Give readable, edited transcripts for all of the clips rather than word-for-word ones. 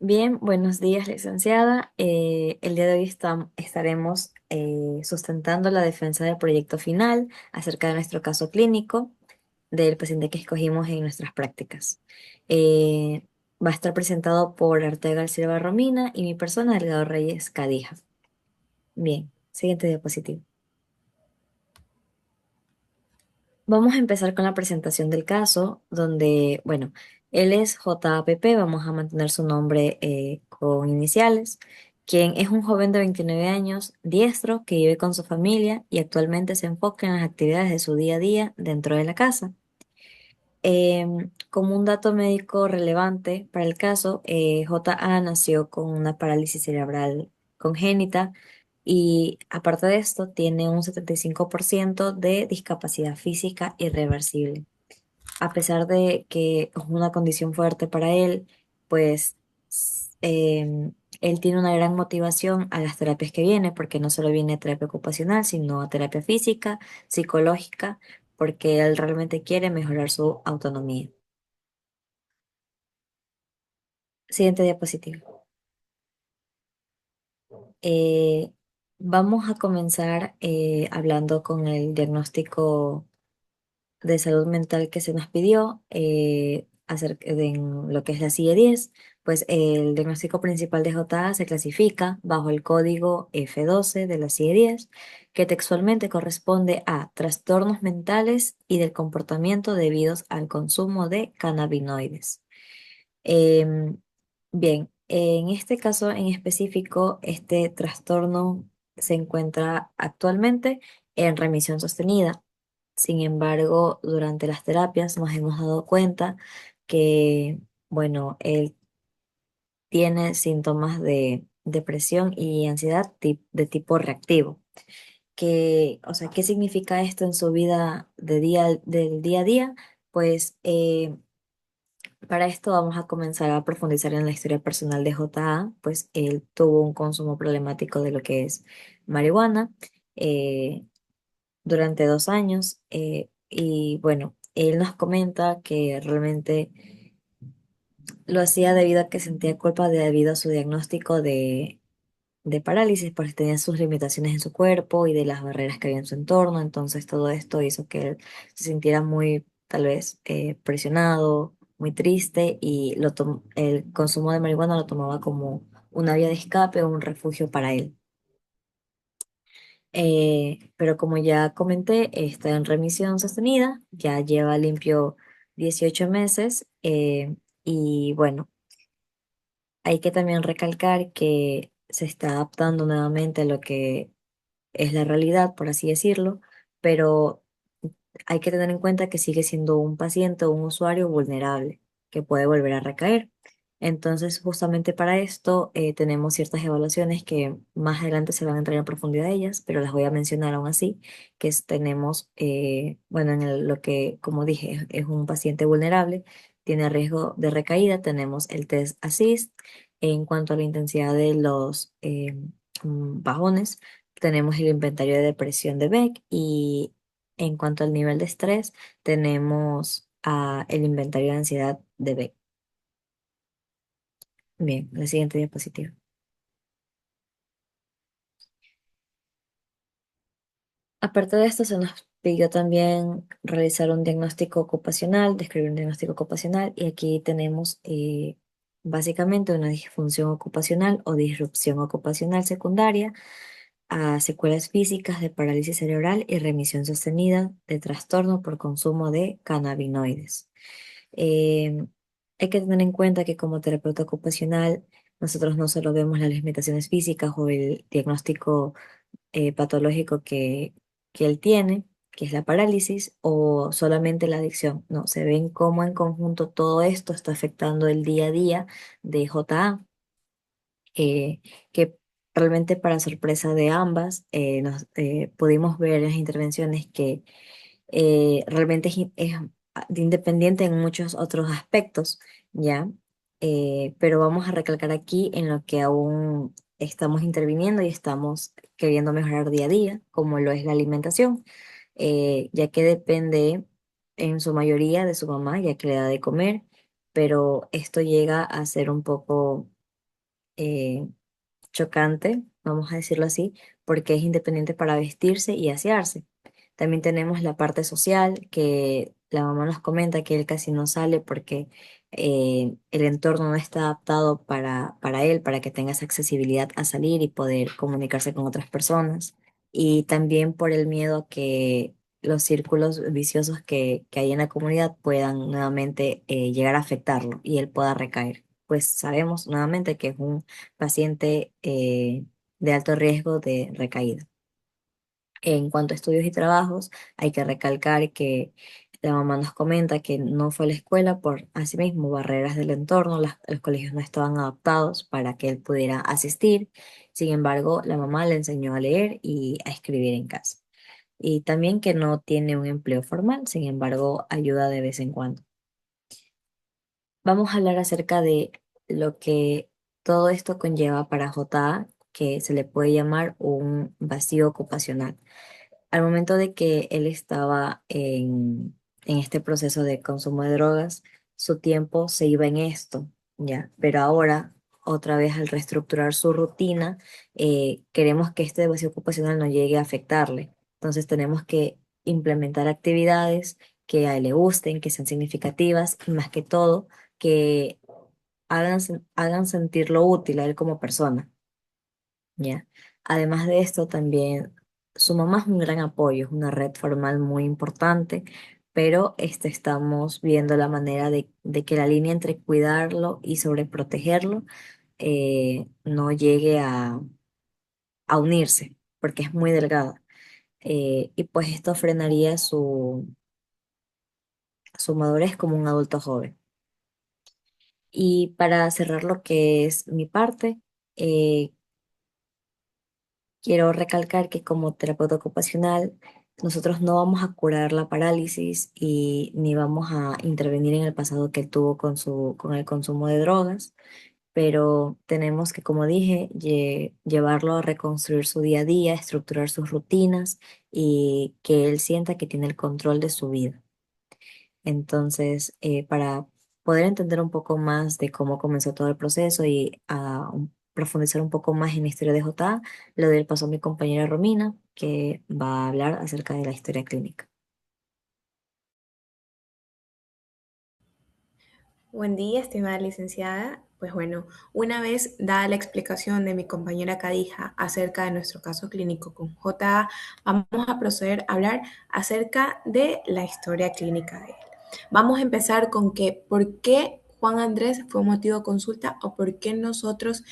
Bien, buenos días, licenciada. El día de hoy estaremos sustentando la defensa del proyecto final acerca de nuestro caso clínico del paciente que escogimos en nuestras prácticas. Eh, Va a estar presentado por Artega Silva Romina y mi persona, Delgado Reyes Cadija. Bien, siguiente diapositiva. Vamos a empezar con la presentación del caso, donde, bueno, él es JAPP, vamos a mantener su nombre con iniciales, quien es un joven de 29 años, diestro, que vive con su familia y actualmente se enfoca en las actividades de su día a día dentro de la casa. Como un dato médico relevante para el caso, JA nació con una parálisis cerebral congénita y aparte de esto tiene un 75% de discapacidad física irreversible. A pesar de que es una condición fuerte para él, pues él tiene una gran motivación a las terapias que viene, porque no solo viene a terapia ocupacional, sino a terapia física, psicológica, porque él realmente quiere mejorar su autonomía. Siguiente diapositiva. Eh, Vamos a comenzar hablando con el diagnóstico de salud mental que se nos pidió acerca de en lo que es la CIE-10. Pues el diagnóstico principal de JA se clasifica bajo el código F12 de la CIE-10, que textualmente corresponde a trastornos mentales y del comportamiento debidos al consumo de cannabinoides. Em, Bien, en este caso en específico, este trastorno se encuentra actualmente en remisión sostenida. Sin embargo, durante las terapias nos hemos dado cuenta que, bueno, él tiene síntomas de depresión y ansiedad de tipo reactivo. O sea, ¿qué significa esto en su vida del día a día? Pues para esto vamos a comenzar a profundizar en la historia personal de JA, pues él tuvo un consumo problemático de lo que es marihuana eh, durante 2 años y bueno, él nos comenta que realmente lo hacía debido a que sentía culpa debido a su diagnóstico de parálisis, porque tenía sus limitaciones en su cuerpo y de las barreras que había en su entorno. Entonces todo esto hizo que él se sintiera muy, tal vez, presionado, muy triste y el consumo de marihuana lo tomaba como una vía de escape o un refugio para él. Pero como ya comenté, está en remisión sostenida, ya lleva limpio 18 meses y bueno. Hay que también recalcar que se está adaptando nuevamente a lo que es la realidad, por así decirlo, pero hay que tener en cuenta que sigue siendo un paciente o un usuario vulnerable que puede volver a recaer. Entonces, justamente para esto tenemos ciertas evaluaciones que más adelante se van a entrar en profundidad de ellas, pero las voy a mencionar aún así, tenemos, bueno, lo que, como dije, es un paciente vulnerable, tiene riesgo de recaída, tenemos el test ASIST. En cuanto a la intensidad de los bajones, tenemos el inventario de depresión de Beck y en cuanto al nivel de estrés, tenemos el inventario de ansiedad de Beck. Bien, la siguiente diapositiva. Aparte de esto, se nos pidió también realizar un diagnóstico ocupacional, describir un diagnóstico ocupacional, y aquí tenemos básicamente una disfunción ocupacional o disrupción ocupacional secundaria a secuelas físicas de parálisis cerebral y remisión sostenida de trastorno por consumo de cannabinoides. Eh, Hay que tener en cuenta que como terapeuta ocupacional, nosotros no solo vemos las limitaciones físicas o el diagnóstico patológico que él tiene, que es la parálisis, o solamente la adicción. No, se ven cómo en conjunto todo esto está afectando el día a día de JA, que realmente para sorpresa de ambas, pudimos ver en las intervenciones que realmente es independiente en muchos otros aspectos, ¿ya? Pero vamos a recalcar aquí en lo que aún estamos interviniendo y estamos queriendo mejorar día a día, como lo es la alimentación, ya que depende en su mayoría de su mamá, ya que le da de comer, pero esto llega a ser un poco chocante, vamos a decirlo así, porque es independiente para vestirse y asearse. También tenemos la parte social, que la mamá nos comenta que él casi no sale porque el entorno no está adaptado para él, para que tenga esa accesibilidad a salir y poder comunicarse con otras personas. Y también por el miedo a que los círculos viciosos que hay en la comunidad puedan nuevamente llegar a afectarlo y él pueda recaer. Pues sabemos nuevamente que es un paciente de alto riesgo de recaída. En cuanto a estudios y trabajos, hay que recalcar que la mamá nos comenta que no fue a la escuela por asimismo barreras del entorno, los colegios no estaban adaptados para que él pudiera asistir. Sin embargo, la mamá le enseñó a leer y a escribir en casa. Y también que no tiene un empleo formal, sin embargo, ayuda de vez en cuando. Vamos a hablar acerca de lo que todo esto conlleva para JA, que se le puede llamar un vacío ocupacional. Al momento de que él estaba en este proceso de consumo de drogas, su tiempo se iba en esto, ¿ya? Pero ahora, otra vez al reestructurar su rutina, queremos que este vacío ocupacional no llegue a afectarle. Entonces tenemos que implementar actividades que a él le gusten, que sean significativas y más que todo, que hagan sentirlo útil a él como persona. Ya. Además de esto, también su mamá es un gran apoyo, es una red formal muy importante, pero estamos viendo la manera de que la línea entre cuidarlo y sobreprotegerlo no llegue a unirse, porque es muy delgada. Y pues esto frenaría su madurez como un adulto joven. Y para cerrar lo que es mi parte, eh, quiero recalcar que como terapeuta ocupacional, nosotros no vamos a curar la parálisis y ni vamos a intervenir en el pasado que él tuvo con el consumo de drogas, pero tenemos que, como dije, llevarlo a reconstruir su día a día, estructurar sus rutinas y que él sienta que tiene el control de su vida. Entonces, para poder entender un poco más de cómo comenzó todo el proceso y profundizar un poco más en la historia de J.A., le doy el paso a mi compañera Romina, que va a hablar acerca de la historia clínica. Buen día, estimada licenciada. Pues bueno, una vez dada la explicación de mi compañera Cadija acerca de nuestro caso clínico con JA, vamos a proceder a hablar acerca de la historia clínica de él. Vamos a empezar con que por qué Juan Andrés fue motivo de consulta o por qué nosotros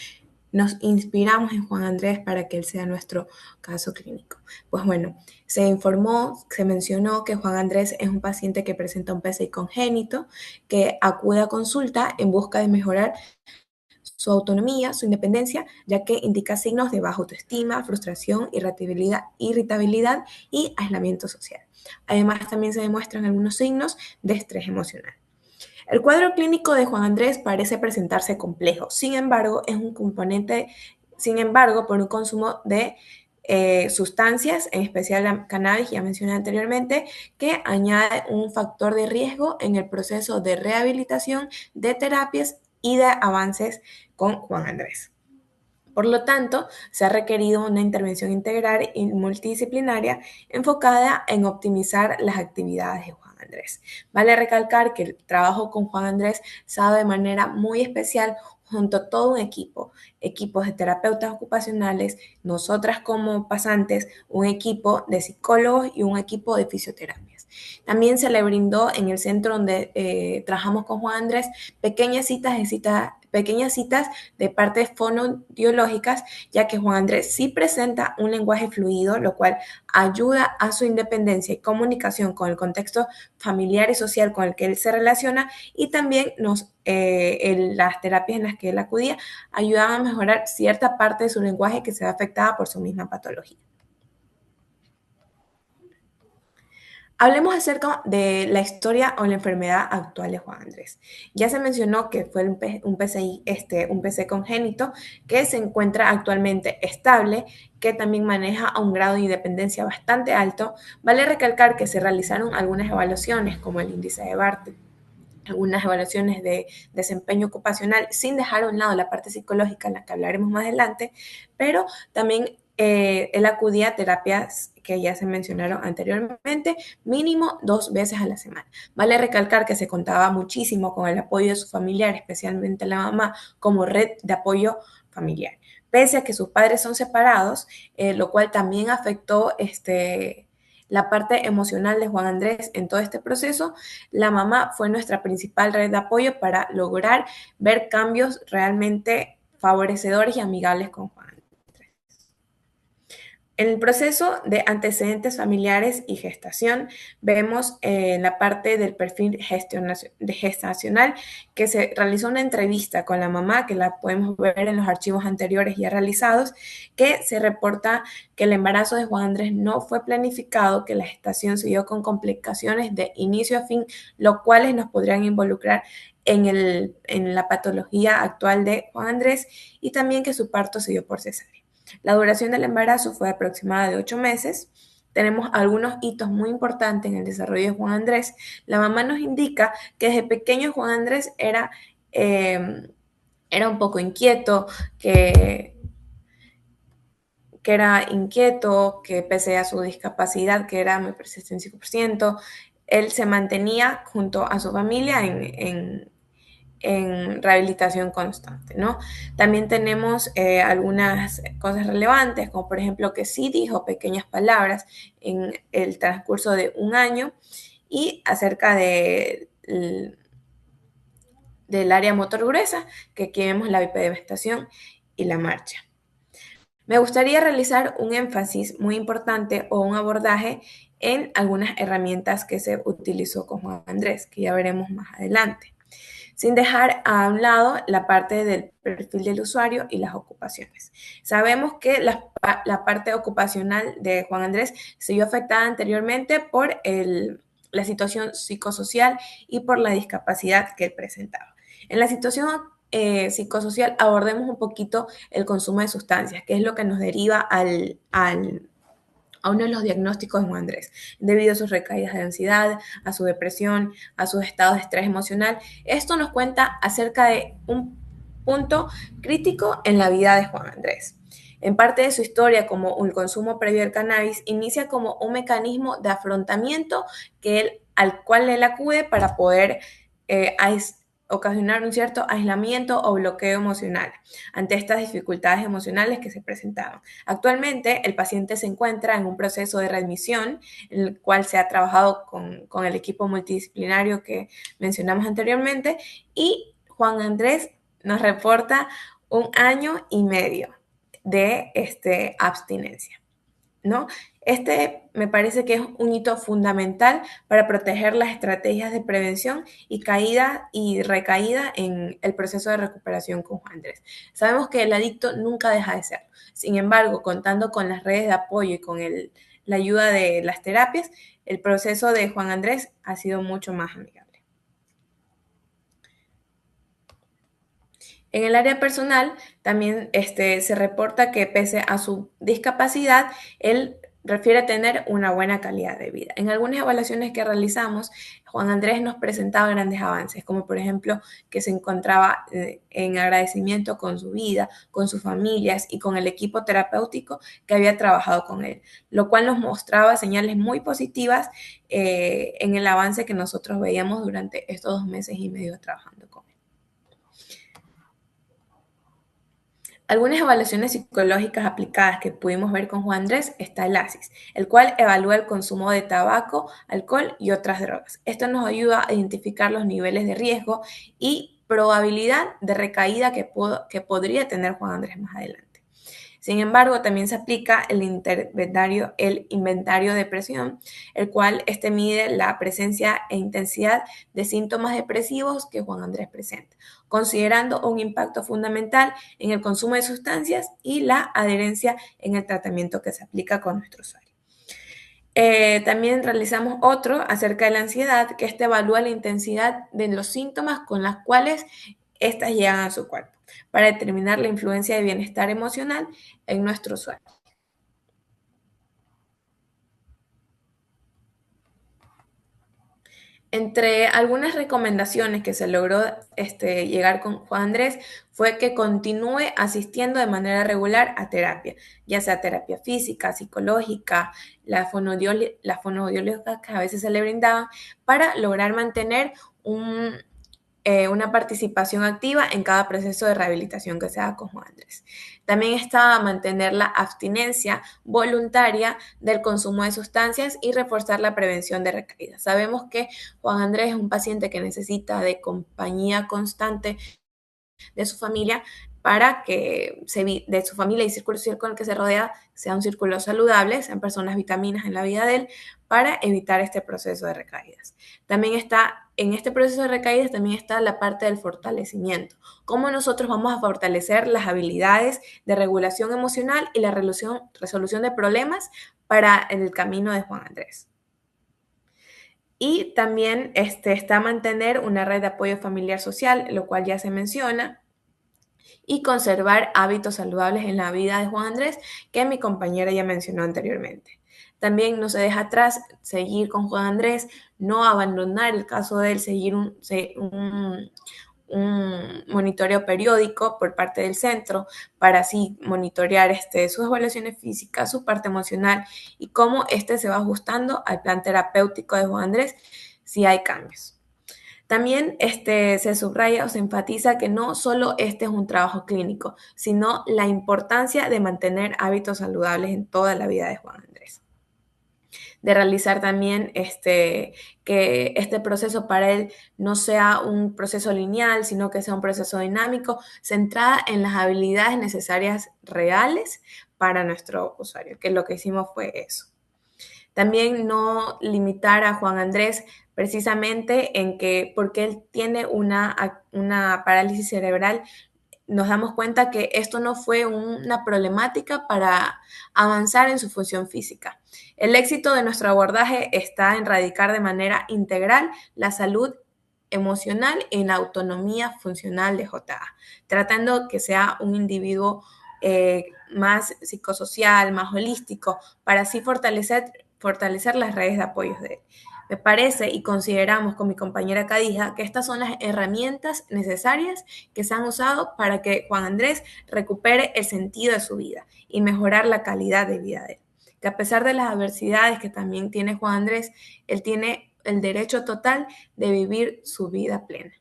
nos inspiramos en Juan Andrés para que él sea nuestro caso clínico. Pues bueno, se informó, se mencionó que Juan Andrés es un paciente que presenta un PCI congénito, que acude a consulta en busca de mejorar su autonomía, su independencia, ya que indica signos de baja autoestima, frustración, irritabilidad y aislamiento social. Además, también se demuestran algunos signos de estrés emocional. El cuadro clínico de Juan Andrés parece presentarse complejo, sin embargo, es un componente, sin embargo, por un consumo de sustancias, en especial la cannabis, ya mencioné anteriormente, que añade un factor de riesgo en el proceso de rehabilitación, de terapias y de avances con Juan Andrés. Por lo tanto, se ha requerido una intervención integral y multidisciplinaria enfocada en optimizar las actividades de Juan Andrés. Vale recalcar que el trabajo con Juan Andrés se ha dado de manera muy especial junto a todo un equipo, equipos de terapeutas ocupacionales, nosotras como pasantes, un equipo de psicólogos y un equipo de fisioterapias. También se le brindó en el centro donde trabajamos con Juan Andrés pequeñas citas de partes fonodiológicas, ya que Juan Andrés sí presenta un lenguaje fluido, lo cual ayuda a su independencia y comunicación con el contexto familiar y social con el que él se relaciona, y también las terapias en las que él acudía ayudaban a mejorar cierta parte de su lenguaje que se ve afectada por su misma patología. Hablemos acerca de la historia o la enfermedad actual de Juan Andrés. Ya se mencionó que fue un PCI, un PC congénito que se encuentra actualmente estable, que también maneja a un grado de independencia bastante alto. Vale recalcar que se realizaron algunas evaluaciones como el índice de Bartle, algunas evaluaciones de desempeño ocupacional, sin dejar a un lado la parte psicológica, en la que hablaremos más adelante, pero también él acudía a terapias que ya se mencionaron anteriormente, mínimo 2 veces a la semana. Vale recalcar que se contaba muchísimo con el apoyo de su familiar, especialmente la mamá, como red de apoyo familiar. Pese a que sus padres son separados, lo cual también afectó la parte emocional de Juan Andrés en todo este proceso, la mamá fue nuestra principal red de apoyo para lograr ver cambios realmente favorecedores y amigables con Juan. En el proceso de antecedentes familiares y gestación, vemos en la parte del perfil gestacional que se realizó una entrevista con la mamá, que la podemos ver en los archivos anteriores ya realizados, que se reporta que el embarazo de Juan Andrés no fue planificado, que la gestación se dio con complicaciones de inicio a fin, lo cuales nos podrían involucrar en la patología actual de Juan Andrés, y también que su parto se dio por cesárea. La duración del embarazo fue aproximada de 8 meses. Tenemos algunos hitos muy importantes en el desarrollo de Juan Andrés. La mamá nos indica que desde pequeño Juan Andrés era un poco inquieto, que era inquieto, que pese a su discapacidad, que era, me parece, en 5%, él se mantenía junto a su familia en rehabilitación constante, ¿no? También tenemos algunas cosas relevantes, como por ejemplo que sí dijo pequeñas palabras en el transcurso de un año, y acerca del área motor gruesa, que aquí vemos la bipedestación y la marcha. Me gustaría realizar un énfasis muy importante o un abordaje en algunas herramientas que se utilizó con Juan Andrés, que ya veremos más adelante, sin dejar a un lado la parte del perfil del usuario y las ocupaciones. Sabemos que la parte ocupacional de Juan Andrés se vio afectada anteriormente por la situación psicosocial y por la discapacidad que él presentaba. En la situación psicosocial abordemos un poquito el consumo de sustancias, que es lo que nos deriva a uno de los diagnósticos de Juan Andrés, debido a sus recaídas de ansiedad, a su depresión, a sus estados de estrés emocional. Esto nos cuenta acerca de un punto crítico en la vida de Juan Andrés. En parte de su historia, como un consumo previo al cannabis, inicia como un mecanismo de afrontamiento al cual él acude para poder eh, ocasionar un cierto aislamiento o bloqueo emocional ante estas dificultades emocionales que se presentaban. Actualmente, el paciente se encuentra en un proceso de readmisión, en el cual se ha trabajado con el equipo multidisciplinario que mencionamos anteriormente, y Juan Andrés nos reporta 1 año y medio de abstinencia, ¿no? Me parece que es un hito fundamental para proteger las estrategias de prevención y caída y recaída en el proceso de recuperación con Juan Andrés. Sabemos que el adicto nunca deja de serlo. Sin embargo, contando con las redes de apoyo y con la ayuda de las terapias, el proceso de Juan Andrés ha sido mucho más amigable. En el área personal, también se reporta que pese a su discapacidad, él refiere tener una buena calidad de vida. En algunas evaluaciones que realizamos, Juan Andrés nos presentaba grandes avances, como por ejemplo que se encontraba en agradecimiento con su vida, con sus familias y con el equipo terapéutico que había trabajado con él, lo cual nos mostraba señales muy positivas en el avance que nosotros veíamos durante estos 2 meses y medio trabajando con él. Algunas evaluaciones psicológicas aplicadas que pudimos ver con Juan Andrés está el ASIS, el cual evalúa el consumo de tabaco, alcohol y otras drogas. Esto nos ayuda a identificar los niveles de riesgo y probabilidad de recaída que podría tener Juan Andrés más adelante. Sin embargo, también se aplica el inventario de depresión, el cual mide la presencia e intensidad de síntomas depresivos que Juan Andrés presenta, considerando un impacto fundamental en el consumo de sustancias y la adherencia en el tratamiento que se aplica con nuestro usuario. También realizamos otro acerca de la ansiedad, que evalúa la intensidad de los síntomas con los cuales éstas llegan a su cuerpo, para determinar la influencia de bienestar emocional en nuestro usuario. Entre algunas recomendaciones que se logró llegar con Juan Andrés fue que continúe asistiendo de manera regular a terapia, ya sea terapia física, psicológica, la fonoaudiológica que a veces se le brindaban, para lograr mantener un una participación activa en cada proceso de rehabilitación que se haga con Juan Andrés. También está mantener la abstinencia voluntaria del consumo de sustancias y reforzar la prevención de recaídas. Sabemos que Juan Andrés es un paciente que necesita de compañía constante de su familia para que de su familia y círculo social con el que se rodea sea un círculo saludable, sean personas vitaminas en la vida de él, para evitar este proceso de recaídas. También está, en este proceso de recaídas también está la parte del fortalecimiento. Cómo nosotros vamos a fortalecer las habilidades de regulación emocional y la resolución de problemas para el camino de Juan Andrés. Y también está mantener una red de apoyo familiar social, lo cual ya se menciona, y conservar hábitos saludables en la vida de Juan Andrés, que mi compañera ya mencionó anteriormente. También no se deja atrás seguir con Juan Andrés, no abandonar el caso de él, seguir un monitoreo periódico por parte del centro para así monitorear sus evaluaciones físicas, su parte emocional y cómo se va ajustando al plan terapéutico de Juan Andrés si hay cambios. También se subraya o se enfatiza que no solo este es un trabajo clínico, sino la importancia de mantener hábitos saludables en toda la vida de Juan Andrés. De realizar también que este proceso para él no sea un proceso lineal, sino que sea un proceso dinámico, centrada en las habilidades necesarias reales para nuestro usuario, que lo que hicimos fue eso. También no limitar a Juan Andrés precisamente en que porque él tiene una parálisis cerebral, nos damos cuenta que esto no fue una problemática para avanzar en su función física. El éxito de nuestro abordaje está en radicar de manera integral la salud emocional en la autonomía funcional de JA, tratando que sea un individuo más psicosocial, más holístico, para así fortalecer las redes de apoyos de él. Me parece y consideramos con mi compañera Cadija que estas son las herramientas necesarias que se han usado para que Juan Andrés recupere el sentido de su vida y mejorar la calidad de vida de él. Que a pesar de las adversidades que también tiene Juan Andrés, él tiene el derecho total de vivir su vida plena.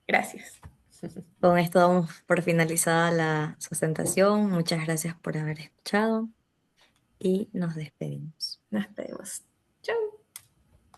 Gracias. Con esto damos por finalizada la sustentación. Muchas gracias por haber escuchado y nos despedimos. Nos vemos. Chao.